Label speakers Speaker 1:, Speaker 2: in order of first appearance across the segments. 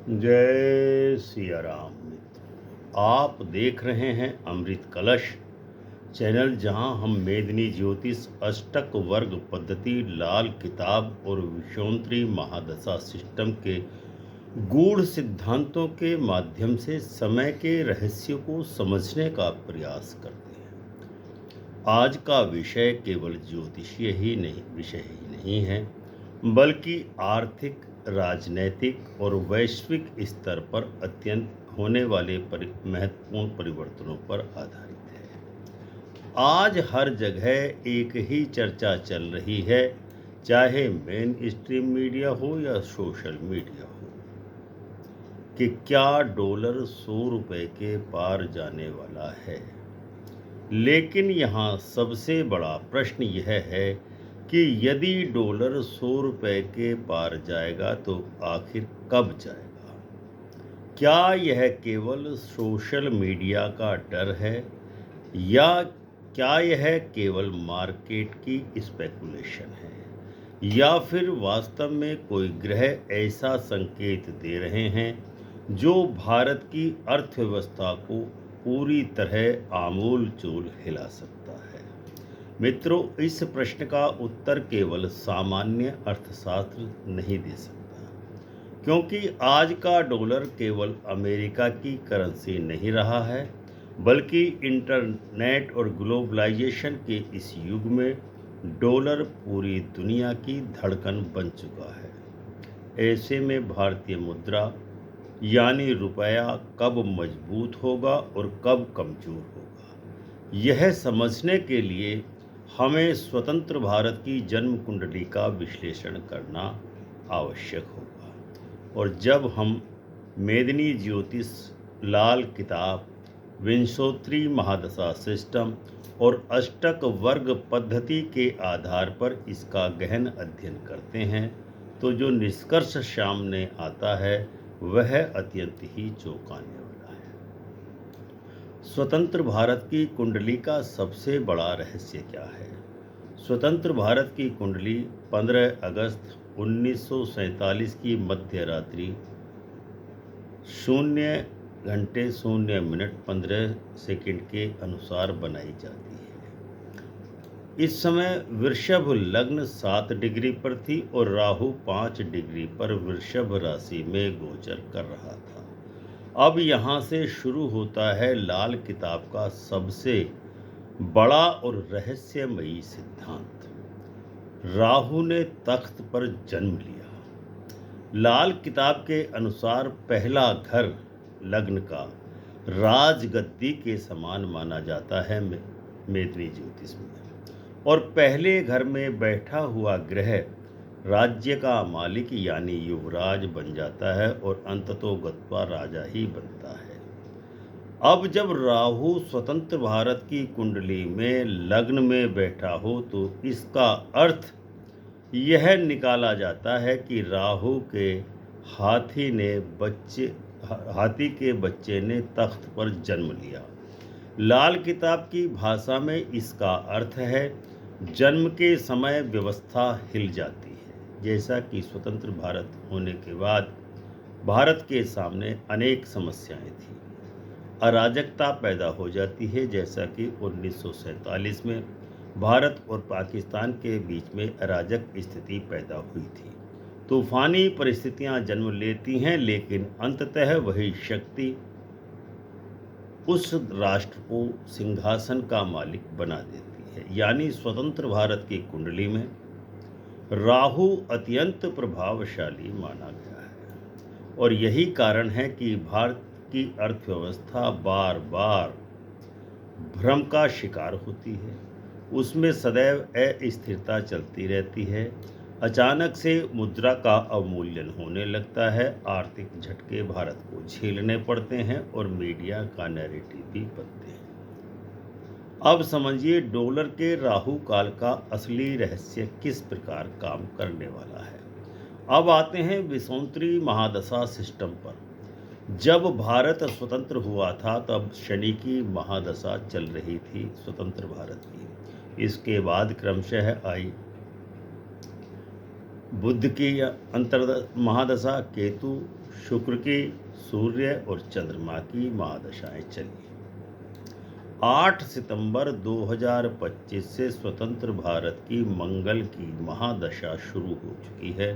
Speaker 1: जय सिया राम मित्र। आप देख रहे हैं अमृत कलश चैनल, जहां हम मेदिनी ज्योतिष अष्टक वर्ग पद्धति, लाल किताब और विषोंतरी महादशा सिस्टम के गूढ़ सिद्धांतों के माध्यम से समय के रहस्य को समझने का प्रयास करते हैं। आज का विषय केवल ज्योतिषीय विषय ही नहीं है, बल्कि आर्थिक, राजनैतिक और वैश्विक स्तर पर अत्यंत होने वाले महत्वपूर्ण परिवर्तनों पर आधारित है। आज हर जगह एक ही चर्चा चल रही है, चाहे मेन स्ट्रीम मीडिया हो या सोशल मीडिया हो, कि क्या डॉलर 100 रुपए के पार जाने वाला है। लेकिन यहाँ सबसे बड़ा प्रश्न यह है कि यदि डॉलर 100 रुपए के पार जाएगा तो आखिर कब जाएगा? क्या यह केवल सोशल मीडिया का डर है, या क्या यह केवल मार्केट की स्पेकुलेशन है, या फिर वास्तव में कोई ग्रह ऐसा संकेत दे रहे हैं जो भारत की अर्थव्यवस्था को पूरी तरह आमूल चूल हिला सकता है? मित्रों, इस प्रश्न का उत्तर केवल सामान्य अर्थशास्त्र नहीं दे सकता, क्योंकि आज का डॉलर केवल अमेरिका की करेंसी नहीं रहा है, बल्कि इंटरनेट और ग्लोबलाइजेशन के इस युग में डॉलर पूरी दुनिया की धड़कन बन चुका है। ऐसे में भारतीय मुद्रा यानी रुपया कब मजबूत होगा और कब कमजोर होगा, यह समझने के लिए हमें स्वतंत्र भारत की जन्म कुंडली का विश्लेषण करना आवश्यक होगा। और जब हम मेदिनी ज्योतिष, लाल किताब, विंशोत्तरी महादशा सिस्टम और अष्टक वर्ग पद्धति के आधार पर इसका गहन अध्ययन करते हैं, तो जो निष्कर्ष सामने आता है वह अत्यंत ही चौंकाने वाला है। स्वतंत्र भारत की कुंडली का सबसे बड़ा रहस्य क्या है? स्वतंत्र भारत की कुंडली 15 अगस्त 1947 की मध्य रात्रि 0:00:15 के अनुसार बनाई जाती है। इस समय वृषभ लग्न 7 डिग्री पर थी और राहु 5 डिग्री पर वृषभ राशि में गोचर कर रहा था। अब यहाँ से शुरू होता है लाल किताब का सबसे बड़ा और रहस्यमयी सिद्धांत। राहु ने तख्त पर जन्म लिया। लाल किताब के अनुसार पहला घर लग्न का राजगद्दी के समान माना जाता है मेदिनी ज्योतिष में, और पहले घर में बैठा हुआ ग्रह राज्य का मालिक यानी युवराज बन जाता है और अंततोगत्वा राजा ही बनता है। अब जब राहु स्वतंत्र भारत की कुंडली में लग्न में बैठा हो, तो इसका अर्थ यह निकाला जाता है कि राहु के हाथी के बच्चे ने तख्त पर जन्म लिया। लाल किताब की भाषा में इसका अर्थ है जन्म के समय व्यवस्था हिल जाती है। जैसा कि स्वतंत्र भारत होने के बाद भारत के सामने अनेक समस्याएं थी, अराजकता पैदा हो जाती है, जैसा कि 1947 में भारत और पाकिस्तान के बीच में अराजक स्थिति पैदा हुई थी। तूफानी परिस्थितियां जन्म लेती हैं, लेकिन अंततः वही शक्ति उस राष्ट्र को सिंहासन का मालिक बना देती है। यानी स्वतंत्र भारत की कुंडली में राहु अत्यंत प्रभावशाली माना गया है, और यही कारण है कि भारत की अर्थव्यवस्था बार बार भ्रम का शिकार होती है। उसमें सदैव अस्थिरता चलती रहती है। अचानक से मुद्रा का अवमूल्यन होने लगता है, आर्थिक झटके भारत को झेलने पड़ते हैं और मीडिया का नैरेटिव भी बनते हैं। अब समझिए डॉलर के राहु काल का असली रहस्य किस प्रकार काम करने वाला है। अब आते हैं विषोंतरी महादशा सिस्टम पर। जब भारत स्वतंत्र हुआ था तब शनि की महादशा चल रही थी स्वतंत्र भारत की। इसके बाद क्रमशः आई बुध की महादशा, केतु शुक्र की, सूर्य और चंद्रमा की महादशाएं चली। 8 सितंबर 2025 से स्वतंत्र भारत की मंगल की महादशा शुरू हो चुकी है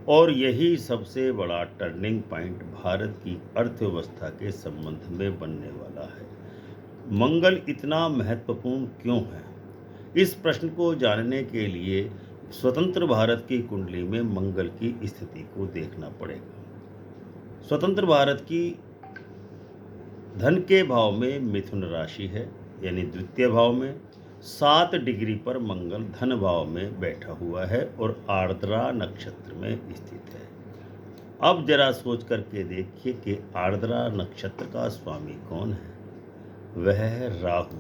Speaker 1: और यही सबसे बड़ा टर्निंग पॉइंट भारत की अर्थव्यवस्था के संबंध में बनने वाला है। मंगल इतना महत्वपूर्ण क्यों है? इस प्रश्न को जानने के लिए स्वतंत्र भारत की कुंडली में मंगल की स्थिति को देखना पड़ेगा। स्वतंत्र भारत की धन के भाव में मिथुन राशि है, यानी द्वितीय भाव में 7 डिग्री पर मंगल धन भाव में बैठा हुआ है और आर्द्रा नक्षत्र में स्थित है। अब जरा सोच करके देखिए कि आर्द्रा नक्षत्र का स्वामी कौन है? वह है राहु।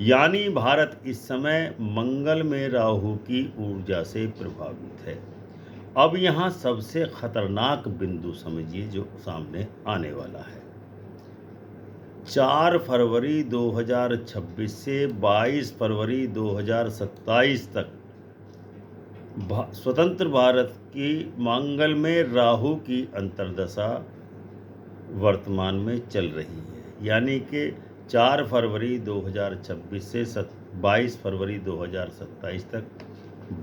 Speaker 1: यानी भारत इस समय मंगल में राहु की ऊर्जा से प्रभावित है। अब यहाँ सबसे खतरनाक बिंदु समझिए जो सामने आने वाला है। 4 फरवरी 2026 से 22 फरवरी 2027 तक स्वतंत्र भारत की मंगल में राहु की अंतर्दशा वर्तमान में चल रही है। यानी कि 4 फरवरी 2026 से 22 फरवरी 2027 तक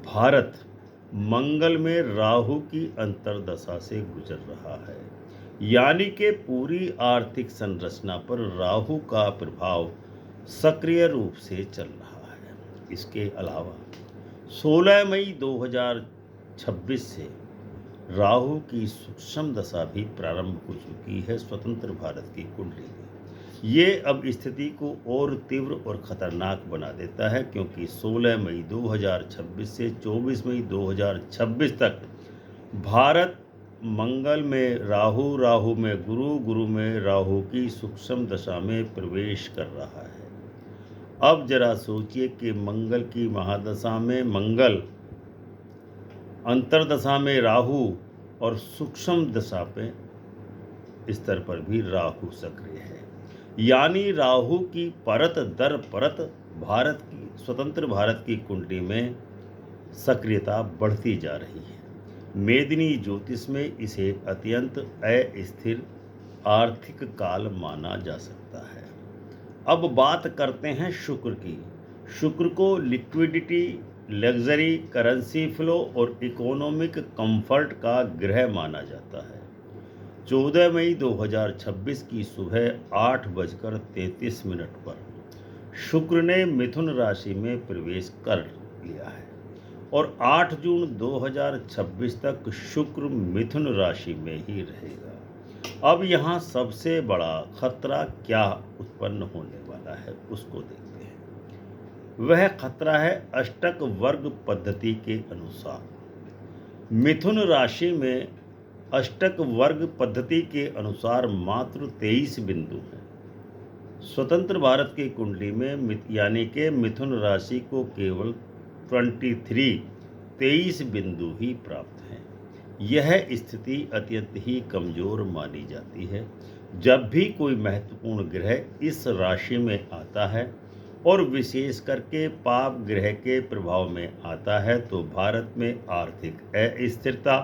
Speaker 1: भारत मंगल में राहु की अंतर्दशा से गुजर रहा है। यानी कि पूरी आर्थिक संरचना पर राहु का प्रभाव सक्रिय रूप से चल रहा है। इसके अलावा 16 मई 2026 से राहु की सूक्ष्म दशा भी प्रारंभ हो चुकी है स्वतंत्र भारत की कुंडली में। ये अब स्थिति को और तीव्र और खतरनाक बना देता है, क्योंकि 16 मई 2026 से 24 मई 2026 तक भारत मंगल में राहु, राहु में गुरु, गुरु में राहु की सूक्ष्म दशा में प्रवेश कर रहा है। अब जरा सोचिए कि मंगल की महादशा में मंगल, अंतर्दशा में राहु और सूक्ष्म दशा पे स्तर पर भी राहु सक्रिय है। यानी राहु की परत दर परत भारत की स्वतंत्र भारत की कुंडली में सक्रियता बढ़ती जा रही है। मेदिनी ज्योतिष में इसे अत्यंत अस्थिर आर्थिक काल माना जा सकता है। अब बात करते हैं शुक्र की। शुक्र को लिक्विडिटी, लग्जरी, करेंसी फ्लो और इकोनॉमिक कंफर्ट का ग्रह माना जाता है। 14 मई 2026 की सुबह 8:33 पर शुक्र ने मिथुन राशि में प्रवेश कर लिया है और 8 जून 2026 तक शुक्र मिथुन राशि में ही रहेगा। अब यहाँ सबसे बड़ा खतरा क्या उत्पन्न होने वाला है उसको देखते हैं। वह खतरा है अष्टक वर्ग पद्धति के अनुसार। मिथुन राशि में अष्टक वर्ग पद्धति के अनुसार मात्र 23 बिंदु हैं। स्वतंत्र भारत की कुंडली में यानी कि मिथुन राशि को केवल 23 बिंदु ही प्राप्त हैं। यह स्थिति अत्यंत ही कमजोर मानी जाती है। जब भी कोई महत्वपूर्ण ग्रह इस राशि में आता है और विशेष करके पाप ग्रह के प्रभाव में आता है तो भारत में आर्थिक अस्थिरता,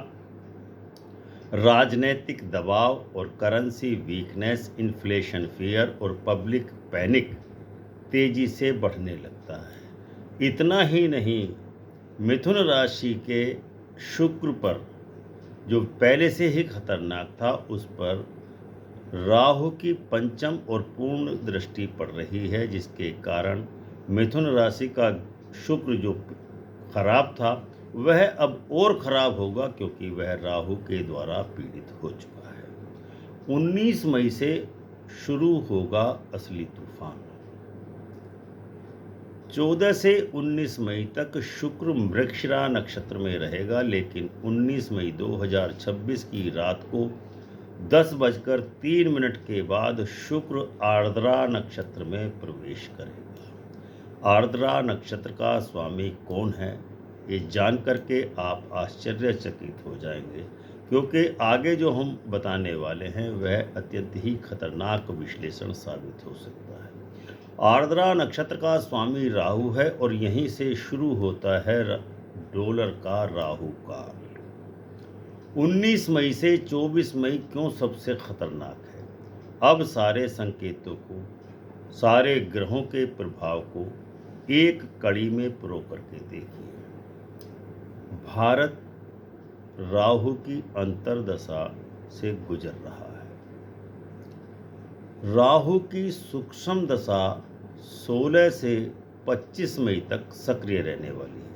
Speaker 1: राजनीतिक दबाव और करेंसी वीकनेस, इन्फ्लेशन फियर और पब्लिक पैनिक तेजी से बढ़ने लगता है। इतना ही नहीं, मिथुन राशि के शुक्र पर जो पहले से ही खतरनाक था उस पर राहु की पंचम और पूर्ण दृष्टि पड़ रही है, जिसके कारण मिथुन राशि का शुक्र जो खराब था वह अब और खराब होगा, क्योंकि वह राहु के द्वारा पीड़ित हो चुका है। 19 मई से शुरू होगा असली तूफान। 14 से 19 मई तक शुक्र मृगशिरा नक्षत्र में रहेगा, लेकिन 19 मई 2026 की रात को 10:03 के बाद शुक्र आर्द्रा नक्षत्र में प्रवेश करेगा। आर्द्रा नक्षत्र का स्वामी कौन है, ये जान करके आप आश्चर्यचकित हो जाएंगे, क्योंकि आगे जो हम बताने वाले हैं वह अत्यंत ही खतरनाक विश्लेषण साबित हो सकता है। आर्द्रा नक्षत्र का स्वामी राहु है और यहीं से शुरू होता है डॉलर का राहु काल। 19 मई से 24 मई क्यों सबसे खतरनाक है? अब सारे संकेतों को, सारे ग्रहों के प्रभाव को एक कड़ी में पिरो करके देखिए। भारत राहु की अंतर्दशा से गुजर रहा है। राहु की सूक्ष्म दशा 16 से 25 मई तक सक्रिय रहने वाली है।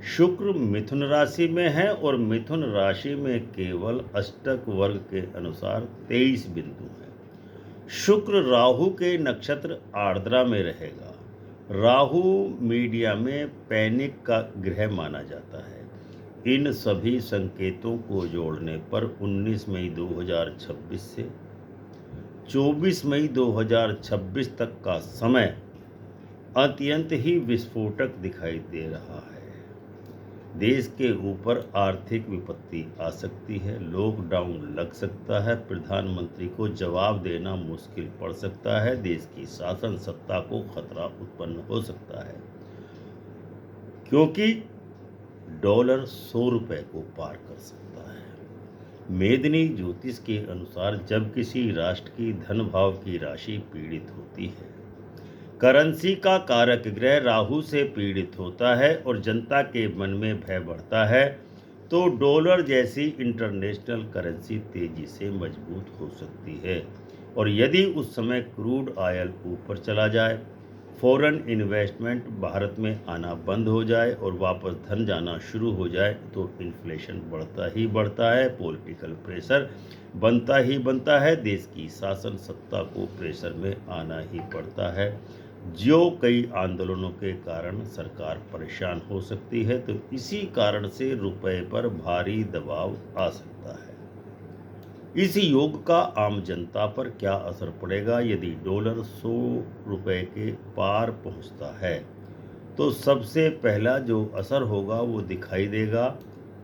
Speaker 1: शुक्र मिथुन राशि में है और मिथुन राशि में केवल अष्टक वर्ग के अनुसार 23 बिंदु हैं। शुक्र राहु के नक्षत्र आर्द्रा में रहेगा। राहु मीडिया में पैनिक का ग्रह माना जाता है। इन सभी संकेतों को जोड़ने पर 19 मई 2026 से 24 मई 2026 तक का समय अत्यंत ही विस्फोटक दिखाई दे रहा है। देश के ऊपर आर्थिक विपत्ति आ सकती है, लॉकडाउन लग सकता है, प्रधानमंत्री को जवाब देना मुश्किल पड़ सकता है, देश की शासन सत्ता को खतरा उत्पन्न हो सकता है, क्योंकि डॉलर 100 रुपए को पार कर सकता है। मेदिनी ज्योतिष के अनुसार जब किसी राष्ट्र की धन भाव की राशि पीड़ित होती है, करेंसी का कारक ग्रह राहु से पीड़ित होता है और जनता के मन में भय बढ़ता है, तो डॉलर जैसी इंटरनेशनल करेंसी तेजी से मजबूत हो सकती है। और यदि उस समय क्रूड ऑयल ऊपर चला जाए, फॉरेन इन्वेस्टमेंट भारत में आना बंद हो जाए और वापस धन जाना शुरू हो जाए, तो इन्फ्लेशन बढ़ता ही बढ़ता है, पॉलिटिकल प्रेशर बनता ही बनता है, देश की शासन सत्ता को प्रेशर में आना ही पड़ता है। जो कई आंदोलनों के कारण सरकार परेशान हो सकती है, तो इसी कारण से रुपए पर भारी दबाव आ सकता है। इस योग का आम जनता पर क्या असर पड़ेगा? यदि डॉलर 100 रुपए के पार पहुंचता है, तो सबसे पहला जो असर होगा वो दिखाई देगा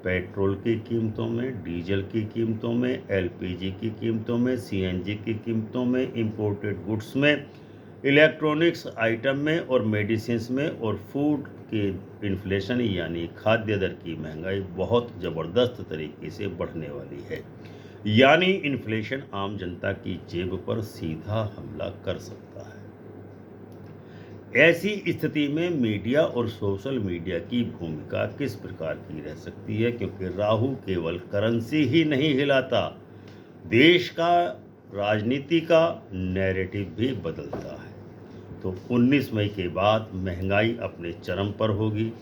Speaker 1: पेट्रोल की कीमतों में, डीजल की कीमतों में, एलपीजी की कीमतों में, सीएनजी की कीमतों में, इंपोर्टेड गुड्स में, इलेक्ट्रॉनिक्स आइटम में और मेडिसिन्स में, और फूड के इन्फ्लेशन यानी खाद्य दर की महंगाई बहुत ज़बरदस्त तरीके से बढ़ने वाली है। यानी इन्फ्लेशन आम जनता की जेब पर सीधा हमला कर सकता है। ऐसी स्थिति में मीडिया और सोशल मीडिया की भूमिका किस प्रकार की रह सकती है? क्योंकि राहु केवल करेंसी ही नहीं हिलाता, देश का राजनीति का नैरेटिव भी बदलता है। तो 19 मई के बाद महंगाई अपने चरम पर होगी,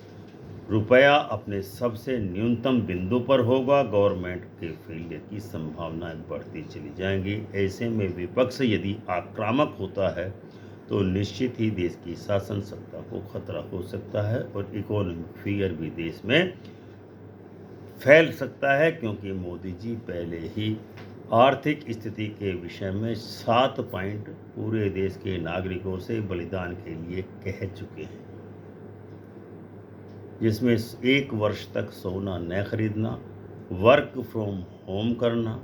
Speaker 1: रुपया अपने सबसे न्यूनतम बिंदु पर होगा, गवर्नमेंट के फेलियर की संभावनाएं बढ़ती चली जाएंगी। ऐसे में विपक्ष यदि आक्रामक होता है, तो निश्चित ही देश की शासन सत्ता को खतरा हो सकता है और इकोनॉमिक फियर भी देश में फैल सकता है, क्योंकि मोदी जी पहले ही आर्थिक स्थिति के विषय में 7 पॉइंट पूरे देश के नागरिकों से बलिदान के लिए कह चुके हैं, जिसमें 1 वर्ष तक सोना न खरीदना, वर्क फ्रॉम होम करना,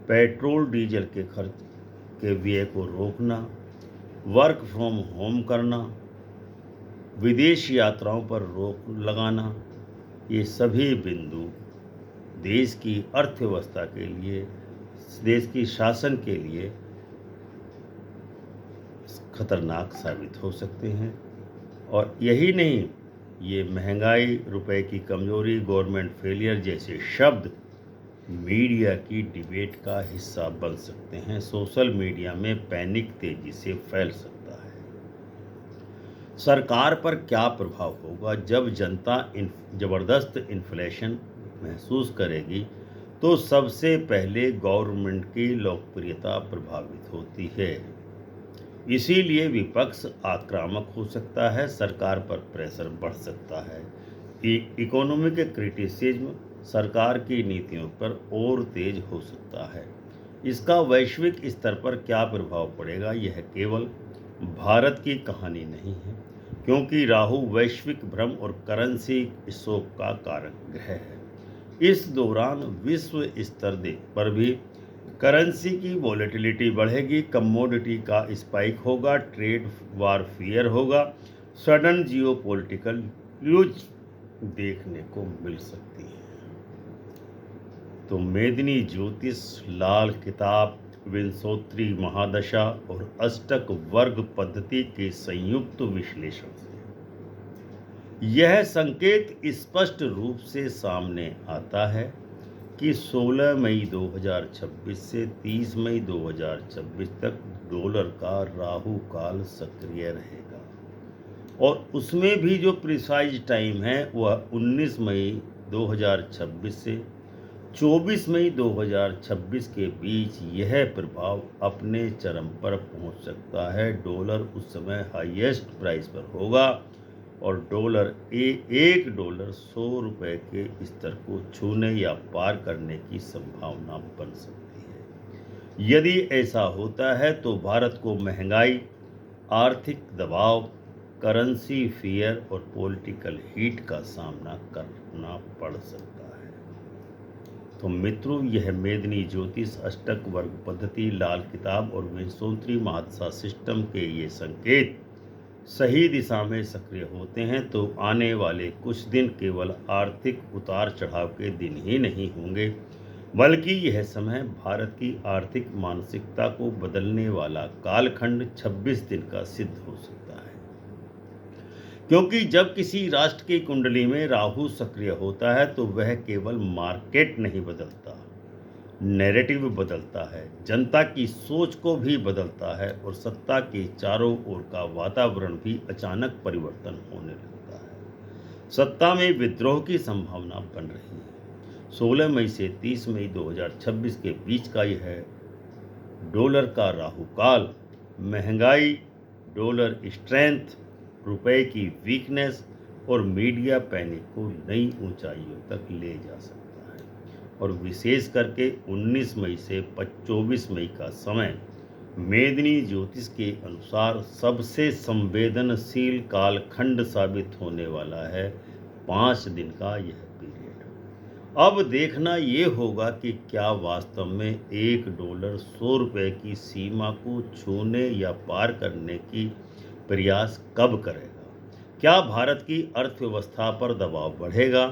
Speaker 1: पेट्रोल डीजल के खर्च के व्यय को रोकना, वर्क फ्रॉम होम करना, विदेश यात्राओं पर रोक लगाना, ये सभी बिंदु देश की अर्थव्यवस्था के लिए, देश की शासन के लिए खतरनाक साबित हो सकते हैं। और यही नहीं, ये महंगाई, रुपए की कमजोरी, गवर्नमेंट फेलियर जैसे शब्द मीडिया की डिबेट का हिस्सा बन सकते हैं। सोशल मीडिया में पैनिक तेजी से फैल सकता है। सरकार पर क्या प्रभाव होगा? जब जनता जबरदस्त इन्फ्लेशन महसूस करेगी, तो सबसे पहले गवर्नमेंट की लोकप्रियता प्रभावित होती है। इसीलिए विपक्ष आक्रामक हो सकता है, सरकार पर प्रेशर बढ़ सकता है, इकोनॉमिक क्रिटिसिज्म सरकार की नीतियों पर और तेज हो सकता है। इसका वैश्विक स्तर पर क्या प्रभाव पड़ेगा, यह केवल भारत की कहानी नहीं है, क्योंकि राहु वैश्विक भ्रम और करेंसी शॉक का कारक ग्रह है। इस दौरान विश्व स्तर पर भी करेंसी की वॉलेटिलिटी बढ़ेगी, कमोडिटी का स्पाइक होगा, ट्रेड वार फियर होगा, सडन जियोपॉलिटिकल न्यूज देखने को मिल सकती है। तो मेदिनी ज्योतिष लाल किताब, विंशोत्तरी महादशा और अष्टक वर्ग पद्धति के संयुक्त विश्लेषण से यह संकेत स्पष्ट रूप से सामने आता है कि 16 मई 2026 से 30 मई 2026 तक डॉलर का राहु काल सक्रिय रहेगा और उसमें भी जो प्रिसाइज टाइम है वह 19 मई 2026 से 24 मई 2026 के बीच यह प्रभाव अपने चरम पर पहुंच सकता है। डॉलर उस समय हाईएस्ट प्राइस पर होगा और एक डॉलर 100 रुपये के स्तर को छूने या पार करने की संभावना बन सकती है। यदि ऐसा होता है तो भारत को महंगाई, आर्थिक दबाव, करेंसी फियर और पॉलिटिकल हीट का सामना करना पड़ सकता है। तो मित्रों, यह मेदिनी ज्योतिष अष्टक वर्ग पद्धति लाल किताब और विंशोत्तरी महादशा सिस्टम के ये संकेत सही दिशा में सक्रिय होते हैं तो आने वाले कुछ दिन केवल आर्थिक उतार चढ़ाव के दिन ही नहीं होंगे, बल्कि यह समय भारत की आर्थिक मानसिकता को बदलने वाला कालखंड 26 दिन का सिद्ध हो सकता है। क्योंकि जब किसी राष्ट्र की कुंडली में राहु सक्रिय होता है तो वह केवल मार्केट नहीं बदलता, नैरेटिव बदलता है, जनता की सोच को भी बदलता है और सत्ता के चारों ओर का वातावरण भी अचानक परिवर्तन होने लगता है। सत्ता में विद्रोह की संभावना बन रही है। 16 मई से 30 मई 2026 के बीच का यह डॉलर का राहु काल महंगाई, डॉलर स्ट्रेंथ, रुपए की वीकनेस और मीडिया पैनिक को नई ऊंचाइयों तक ले जा सकता है और विशेष करके 19 मई से 24 मई का समय मेदिनी ज्योतिष के अनुसार सबसे संवेदनशील कालखंड साबित होने वाला है। 5 दिन का यह पीरियड अब देखना ये होगा कि क्या वास्तव में एक डॉलर 100 रुपये की सीमा को छूने या पार करने की प्रयास कब करेगा। क्या भारत की अर्थव्यवस्था पर दबाव बढ़ेगा?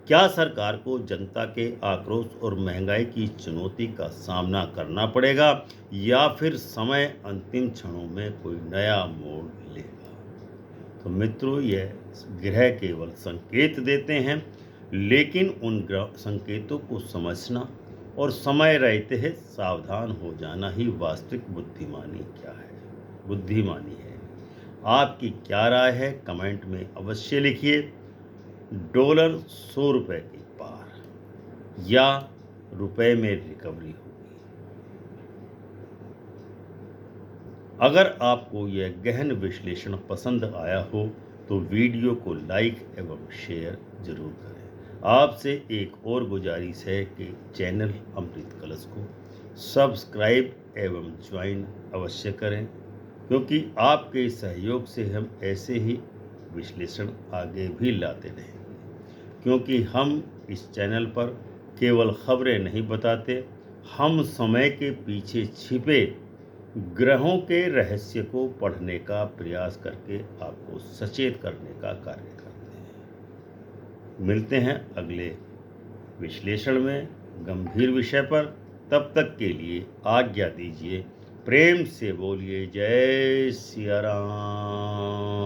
Speaker 1: क्या सरकार को जनता के आक्रोश और महंगाई की चुनौती का सामना करना पड़ेगा या फिर समय अंतिम क्षणों में कोई नया मोड़ लेगा? तो मित्रों, यह ग्रह केवल संकेत देते हैं, लेकिन उन संकेतों को समझना और समय रहते ही सावधान हो जाना ही वास्तविक बुद्धिमानी है। आपकी क्या राय है? कमेंट में अवश्य लिखिए। डॉलर 100 रुपये के पार या रुपए में रिकवरी होगी। अगर आपको यह गहन विश्लेषण पसंद आया हो तो वीडियो को लाइक एवं शेयर जरूर करें। आपसे एक और गुजारिश है कि चैनल अमृत कलश को सब्सक्राइब एवं ज्वाइन अवश्य करें, क्योंकि आपके सहयोग से हम ऐसे ही विश्लेषण आगे भी लाते रहेंगे। क्योंकि हम इस चैनल पर केवल खबरें नहीं बताते, हम समय के पीछे छिपे ग्रहों के रहस्य को पढ़ने का प्रयास करके आपको सचेत करने का कार्य करते हैं। मिलते हैं अगले विश्लेषण में गंभीर विषय पर। तब तक के लिए आज्ञा दीजिए। प्रेम से बोलिए जय सिया राम।